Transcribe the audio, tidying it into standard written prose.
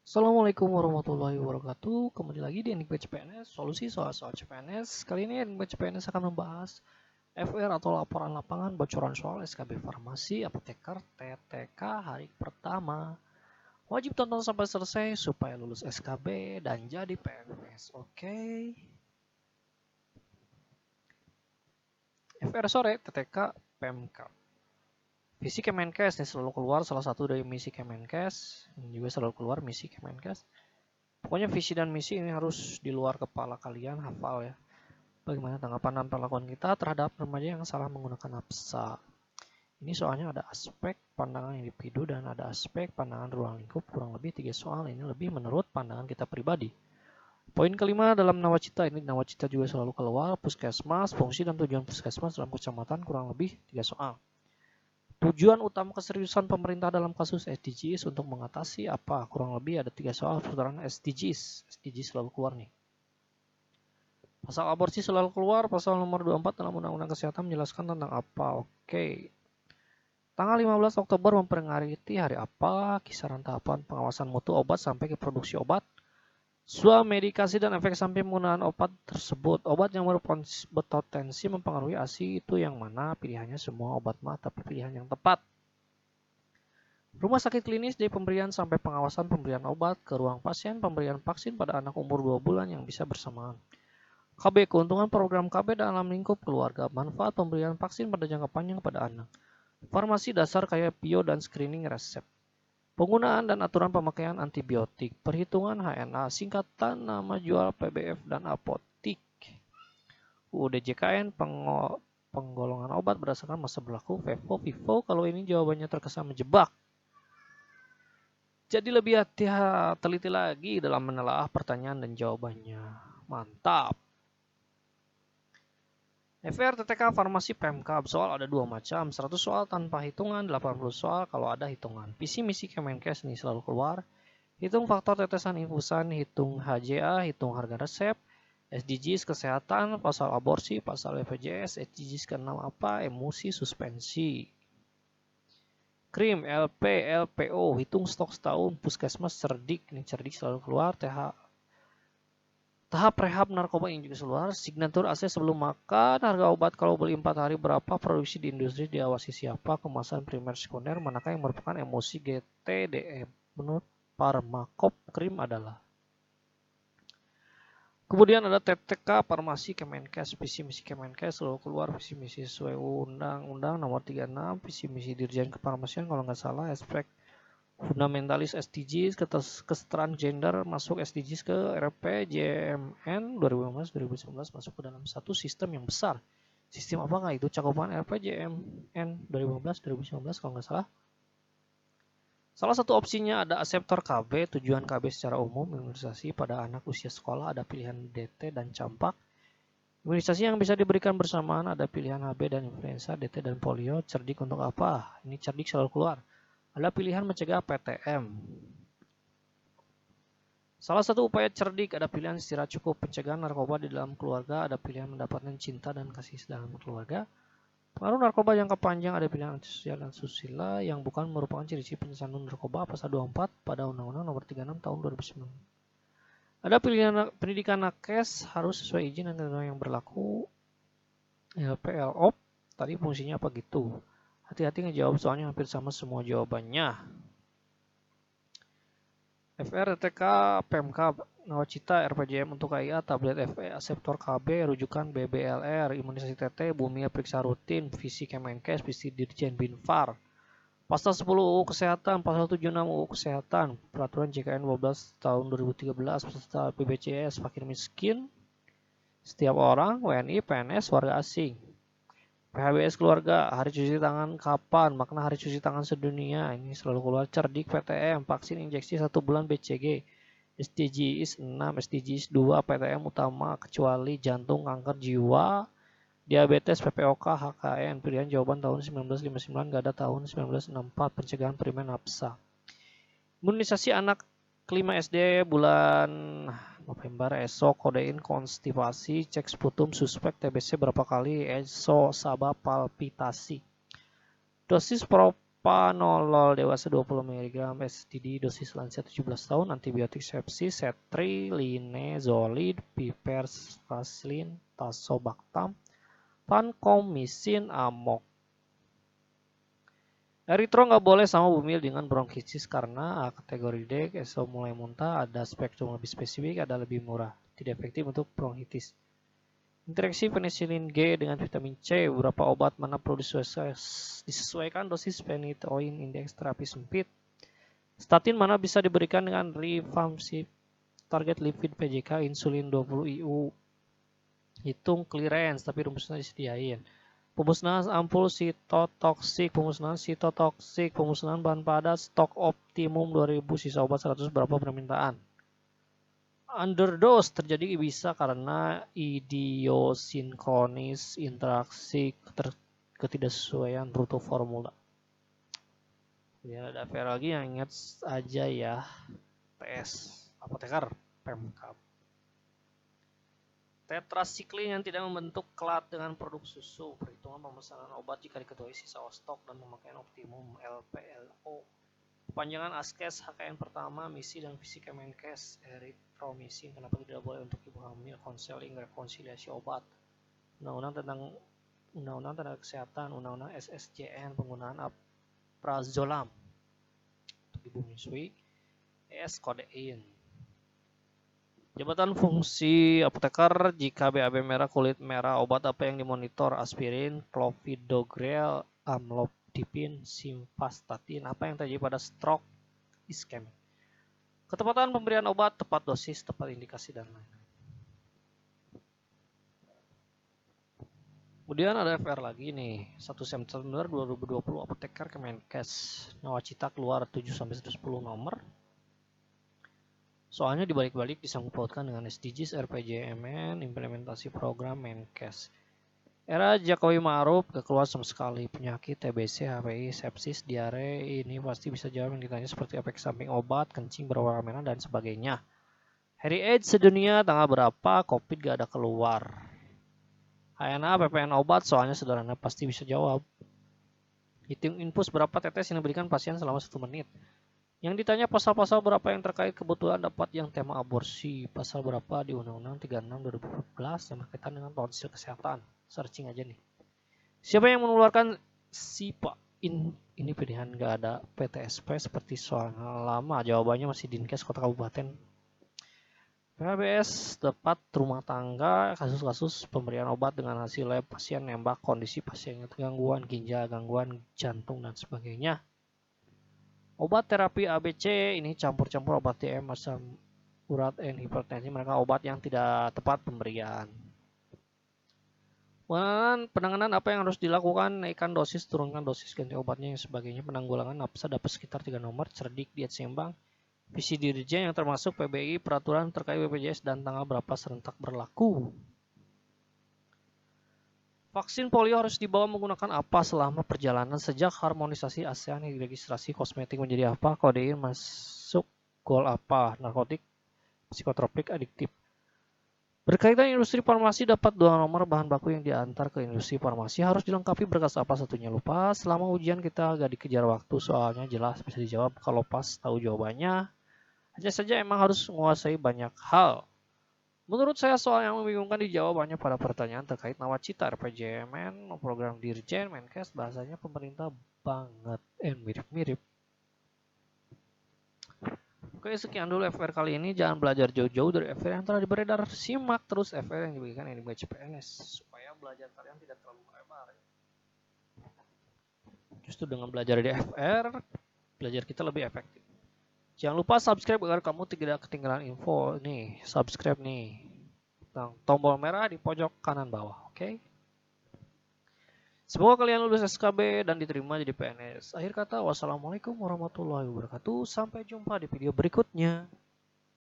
Assalamualaikum warahmatullahi wabarakatuh. Kembali lagi di Enik CPNS, solusi soal-soal CPNS. Kali ini Enik CPNS akan membahas FR atau laporan lapangan bocoran soal SKB Farmasi Apoteker TTK hari pertama. Wajib tonton sampai selesai supaya lulus SKB dan jadi PNS. Oke. FR sore TTK PMK. Visi Kemenkes ini selalu keluar, salah satu dari misi Kemenkes. Ini juga selalu keluar misi Kemenkes. Pokoknya visi dan misi ini harus di luar kepala kalian, hafal ya. Bagaimana tanggapan dan perlakuan kita terhadap remaja yang salah menggunakan nafsa. Ini soalnya ada aspek pandangan individu dan ada aspek pandangan ruang lingkup, kurang lebih 3 soal. Ini lebih menurut pandangan kita pribadi. Poin kelima dalam nawacita, ini nawacita juga selalu keluar, puskesmas, fungsi dan tujuan puskesmas dalam kecamatan, kurang lebih 3 soal. Tujuan utama keseriusan pemerintah dalam kasus SDGs untuk mengatasi apa? Kurang lebih ada 3 soal seputaran SDGs. SDGs selalu keluar nih. Pasal aborsi selalu keluar, pasal nomor 24 dalam Undang-Undang Kesehatan menjelaskan tentang apa. Oke. Tanggal 15 Oktober memperingati hari apa? Kisaran tahapan pengawasan mutu obat sampai ke produksi obat. Medikasi dan efek samping penggunaan obat tersebut. Obat yang berpotensi mempengaruhi ASI itu yang mana? Pilihannya semua obat mah, tapi pilihan yang tepat. Rumah sakit klinis dari pemberian sampai pengawasan pemberian obat ke ruang pasien, pemberian vaksin pada anak umur 2 bulan yang bisa bersamaan. KB, keuntungan program KB dalam lingkup keluarga, manfaat pemberian vaksin pada jangka panjang pada anak. Farmasi dasar kayak bio dan screening resep. Penggunaan dan aturan pemakaian antibiotik, perhitungan HNA, singkatan nama jual PBF dan apotik. UUD-JKN, penggolongan obat berdasarkan masa berlaku, VEVO, VIVO, kalau ini jawabannya terkesan menjebak. Jadi lebih hati-hati, teliti lagi dalam menelaah pertanyaan dan jawabannya. Mantap. FR TTK Farmasi PMK soal ada 2 macam, 100 soal tanpa hitungan, 80 soal kalau ada hitungan. Visi misi Kemenkes nih selalu keluar. Hitung faktor tetesan infusan, hitung HJA, hitung harga resep, SDGs kesehatan, pasal aborsi, pasal BPJS, SDGs ke-6 apa, emosi, suspensi. Krim, LP, LPO, hitung stok setahun, puskesmas, cerdik, ini cerdik selalu keluar, tahap rehab narkoba yang juga keluar, signatur AC sebelum makan, harga obat kalau beli 4 hari berapa, produksi di industri diawasi siapa, kemasan primer sekunder, manakah yang merupakan emosi GTDM. Menurut Parmakop, krim adalah. Kemudian ada TTK Farmasi Kemenkes, visi misi Kemenkes selalu keluar, visi misi sesuai Undang-Undang nomor 36, visi misi Dirjen Kefarmasian kalau nggak salah, aspek fundamentalis SDGs, kesetaraan gender masuk SDGs ke RPJMN 2015-2019 masuk ke dalam satu sistem yang besar. Sistem apakah itu? Cakupan RPJMN 2015-2019 kalau nggak salah. Salah satu opsinya ada aseptor KB, tujuan KB secara umum, imunisasi pada anak usia sekolah, ada pilihan DT dan campak. Imunisasi yang bisa diberikan bersamaan ada pilihan HB dan influenza, DT dan polio. Cerdik untuk apa? Ini cerdik selalu keluar. Ada pilihan mencegah PTM. Salah satu upaya cerdik ada pilihan istirahat cukup, pencegahan narkoba di dalam keluarga, ada pilihan mendapatkan cinta dan kasih dalam keluarga. Pengaruh narkoba jangka panjang ada pilihan antisosial dan susila yang bukan merupakan ciri-ciri penyelesaian narkoba pasal 24 pada Undang-Undang Nomor 36 Tahun 2009. Ada pilihan pendidikan nakes harus sesuai izin dan ketentuan yang berlaku. LPLOP tadi fungsinya apa gitu? Hati-hati ngejawab soalnya hampir sama semua jawabannya. FR, TK, PMK, Nawacita, RPJM untuk KIA, tablet FE, aseptor KB, rujukan BBLR, imunisasi TT, Bumi periksa rutin, visi Kemenkes, visi Dirjen Binfar. Pasal 10 UU Kesehatan, pasal 76 UU Kesehatan, peraturan JKN 12 tahun 2013, peserta BPJS, fakir miskin, setiap orang, WNI, PNS, warga asing. PHBS keluarga, hari cuci tangan kapan, makna hari cuci tangan sedunia, ini selalu keluar. Cerdik PTM, vaksin injeksi 1 bulan BCG, SDGs 6, SDGs 2, PTM utama kecuali jantung, kanker jiwa, diabetes, PPOK, HKN. Pilihan jawaban tahun 1959, gak ada tahun 1964, pencegahan primer nafsa. Imunisasi anak kelima SD bulan November, esok kodein konstipasi, cek sputum suspek TBC berapa kali, esok sabab palpitasi. Dosis propranolol dewasa 20 mg, STD dosis lansia 17 tahun, antibiotik sepsis, cetrizolid, piperacillin, tazobactam, vancomycin, amok. Eritro nggak boleh sama bumil dengan bronkitis karena kategori D, esok mulai muntah, ada spektrum lebih spesifik, ada lebih murah, tidak efektif untuk bronkitis. Interaksi penisilin G dengan vitamin C, beberapa obat mana perlu disesuaikan dosis phenytoin indeks terapi sempit. Statin mana bisa diberikan dengan rifampicin, target lipid PJK, insulin 20 IU. Hitung clearance, tapi rumusnya disediain. Pemusnahan ampul sitotoksik, pemusnahan bahan padat, stok optimum 2000, sisa obat 100, berapa permintaan? Underdose terjadi bisa karena idiosinkronis interaksi ketidaksesuaian rute formula. Ya, ada VR lagi yang ingat aja ya, TS apoteker Pemkap. Tetrasiklin yang tidak membentuk kelat dengan produk susu, perhitungan pemesanan obat jika diketahui sisa stok dan pemakaian optimum LPLO. Panjangan ASKES HKN pertama, misi dan visi Kemenkes, eritromisin, kenapa tidak boleh untuk ibu hamil, konseling, rekonsiliasi obat, undang-undang tentang tenaga kesehatan, undang-undang SSJN, penggunaan prazolam untuk ibu menyusui, ES kodein. Jabatan fungsi apoteker jika BAB merah, kulit merah, obat apa yang dimonitor, aspirin, clopidogrel, amlodipin, simvastatin, apa yang terjadi pada stroke, iskemik. Ketepatan pemberian obat, tepat dosis, tepat indikasi, dan lain-lain. Kemudian ada FR lagi nih, 1 September 2020 apoteker Kemenkes, nawacita keluar 7-10 nomor. Soalnya dibalik-balik disangkut pautkan dengan SDGs, RPJMN, implementasi program Menkes. Era Jokowi Ma'ruf gak keluar sama sekali. Penyakit TBC, HPI, sepsis, diare, ini pasti bisa jawab yang ditanya seperti efek samping obat, kencing berwarna merah, dan sebagainya. Hari AIDS sedunia tanggal berapa? Covid gak ada keluar. HNA, PPN obat, soalnya sederhana pasti bisa jawab. Hitung infus berapa tetes yang diberikan pasien selama 1 menit. Yang ditanya pasal-pasal berapa yang terkait kebutuhan dapat yang tema aborsi. Pasal berapa di Undang-Undang 36 2014 yang berkaitan dengan tonsil kesehatan. Searching aja nih. Siapa yang mengeluarkan SIPA? Ini pilihan gak ada PTSP seperti soal lama. Jawabannya masih Dinkes Kota Kabupaten. PHBS tepat rumah tangga, kasus-kasus pemberian obat dengan hasil lab pasien nembak, kondisi pasiennya gangguan ginjal, gangguan jantung, dan sebagainya. Obat terapi ABC ini campur-campur obat TM, asam urat, dan hipertensi. Mereka obat yang tidak tepat pemberian. Penanganan apa yang harus dilakukan? Naikkan dosis, turunkan dosis, ganti obatnya, dan sebagainya. Penanggulangan APSA dapat sekitar 3 nomor, cerdik, diet seimbang, visi dirjen yang termasuk PBI, peraturan terkait BPJS, dan tanggal berapa serentak berlaku. Vaksin polio harus dibawa menggunakan apa selama perjalanan sejak harmonisasi ASEAN yang diregistrasi kosmetik menjadi apa? Kodein masuk gol apa? Narkotik, psikotropik, adiktif. Berkaitan industri farmasi dapat 2 nomor bahan baku yang diantar ke industri farmasi harus dilengkapi berkas apa, satunya lupa. Selama ujian kita agak dikejar waktu, soalnya jelas bisa dijawab kalau pas tahu jawabannya. Hanya saja emang harus menguasai banyak hal. Menurut saya soal yang membingungkan dijawab hanya pada pertanyaan terkait nawacita, RPJMN, program Dirjen, Menkes, bahasanya pemerintah banget, mirip-mirip. Oke, sekian dulu FR kali ini. Jangan belajar jauh-jauh dari FR yang telah beredar. Simak terus FR yang diberikan NMB CPNS supaya belajar kalian tidak terlalu lebar. Justru dengan belajar di FR, belajar kita lebih efektif. Jangan lupa subscribe agar kamu tidak ketinggalan info. Nih, subscribe nih. Tombol merah di pojok kanan bawah, oke? Semoga kalian lulus SKB dan diterima jadi PNS. Akhir kata, wassalamualaikum warahmatullahi wabarakatuh. Sampai jumpa di video berikutnya.